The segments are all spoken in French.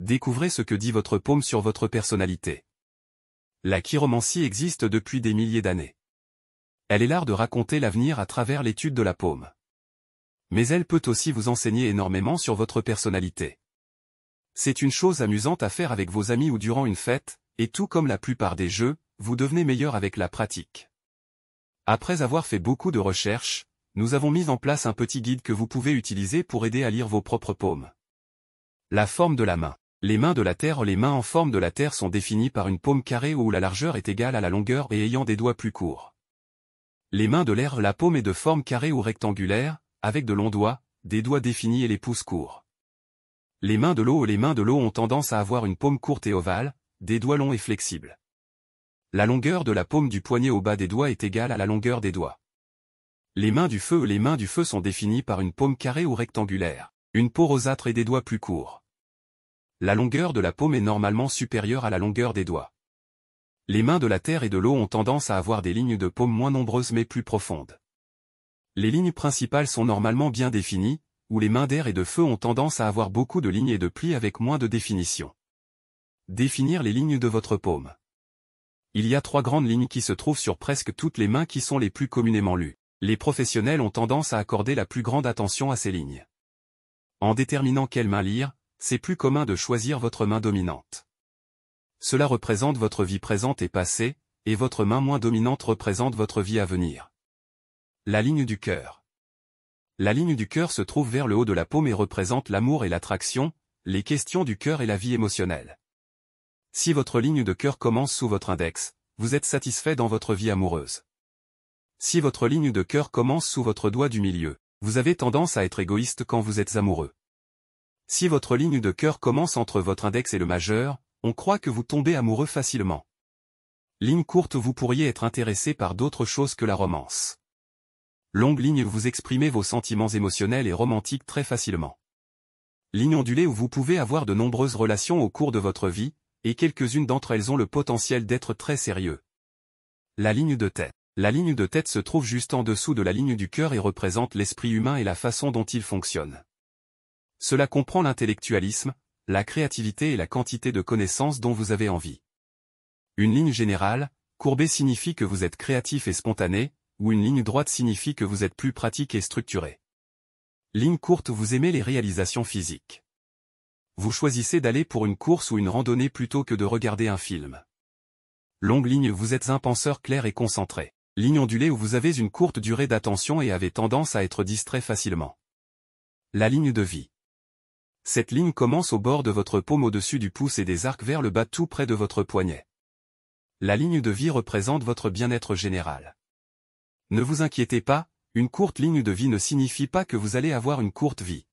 Découvrez ce que dit votre paume sur votre personnalité. La chiromancie existe depuis des milliers d'années. Elle est l'art de raconter l'avenir à travers l'étude de la paume. Mais elle peut aussi vous enseigner énormément sur votre personnalité. C'est une chose amusante à faire avec vos amis ou durant une fête, et tout comme la plupart des jeux, vous devenez meilleur avec la pratique. Après avoir fait beaucoup de recherches, nous avons mis en place un petit guide que vous pouvez utiliser pour aider à lire vos propres paumes. La forme de la main. Les mains de la Terre. Les mains en forme de la Terre sont définies par une paume carrée où la largeur est égale à la longueur et ayant des doigts plus courts. Les mains de l'air. La paume est de forme carrée ou rectangulaire, avec de longs doigts, des doigts définis et les pouces courts. Les mains de l'eau. Les mains de l'eau ont tendance à avoir une paume courte et ovale, des doigts longs et flexibles. La longueur de la paume du poignet au bas des doigts est égale à la longueur des doigts. Les mains du feu. Les mains du feu sont définies par une paume carrée ou rectangulaire, une peau rosâtre et des doigts plus courts. La longueur de la paume est normalement supérieure à la longueur des doigts. Les mains de la terre et de l'eau ont tendance à avoir des lignes de paume moins nombreuses mais plus profondes. Les lignes principales sont normalement bien définies, où les mains d'air et de feu ont tendance à avoir beaucoup de lignes et de plis avec moins de définition. Définir les lignes de votre paume. Il y a 3 grandes lignes qui se trouvent sur presque toutes les mains qui sont les plus communément lues. Les professionnels ont tendance à accorder la plus grande attention à ces lignes. En déterminant quelle main lire, c'est plus commun de choisir votre main dominante. Cela représente votre vie présente et passée, et votre main moins dominante représente votre vie à venir. La ligne du cœur. La ligne du cœur se trouve vers le haut de la paume et représente l'amour et l'attraction, les questions du cœur et la vie émotionnelle. Si votre ligne de cœur commence sous votre index, vous êtes satisfait dans votre vie amoureuse. Si votre ligne de cœur commence sous votre doigt du milieu, vous avez tendance à être égoïste quand vous êtes amoureux. Si votre ligne de cœur commence entre votre index et le majeur, on croit que vous tombez amoureux facilement. Ligne courte. Vous pourriez être intéressé par d'autres choses que la romance. Longue ligne. Vous exprimez vos sentiments émotionnels et romantiques très facilement. Ligne ondulée. Où vous pouvez avoir de nombreuses relations au cours de votre vie, et quelques-unes d'entre elles ont le potentiel d'être très sérieux. La ligne de tête. La ligne de tête se trouve juste en dessous de la ligne du cœur et représente l'esprit humain et la façon dont il fonctionne. Cela comprend l'intellectualisme, la créativité et la quantité de connaissances dont vous avez envie. Une ligne générale, courbée signifie que vous êtes créatif et spontané, ou une ligne droite signifie que vous êtes plus pratique et structuré. Ligne courte. Vous aimez les réalisations physiques. Vous choisissez d'aller pour une course ou une randonnée plutôt que de regarder un film. Longue ligne. Vous êtes un penseur clair et concentré. Ligne ondulée. Où vous avez une courte durée d'attention et avez tendance à être distrait facilement. La ligne de vie. Cette ligne commence au bord de votre paume au-dessus du pouce et des arcs vers le bas tout près de votre poignet. La ligne de vie représente votre bien-être général. Ne vous inquiétez pas, une courte ligne de vie ne signifie pas que vous allez avoir une courte vie.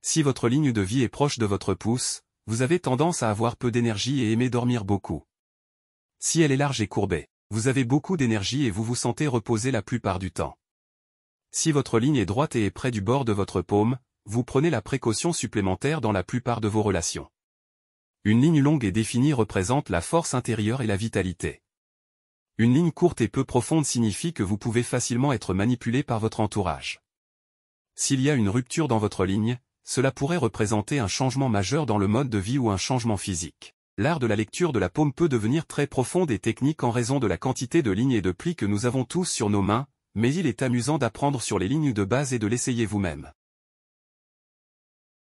Si votre ligne de vie est proche de votre pouce, vous avez tendance à avoir peu d'énergie et aimer dormir beaucoup. Si elle est large et courbée, vous avez beaucoup d'énergie et vous vous sentez reposé la plupart du temps. Si votre ligne est droite et est près du bord de votre paume, vous prenez la précaution supplémentaire dans la plupart de vos relations. Une ligne longue et définie représente la force intérieure et la vitalité. Une ligne courte et peu profonde signifie que vous pouvez facilement être manipulé par votre entourage. S'il y a une rupture dans votre ligne, cela pourrait représenter un changement majeur dans le mode de vie ou un changement physique. L'art de la lecture de la paume peut devenir très profonde et technique en raison de la quantité de lignes et de plis que nous avons tous sur nos mains, mais il est amusant d'apprendre sur les lignes de base et de l'essayer vous-même.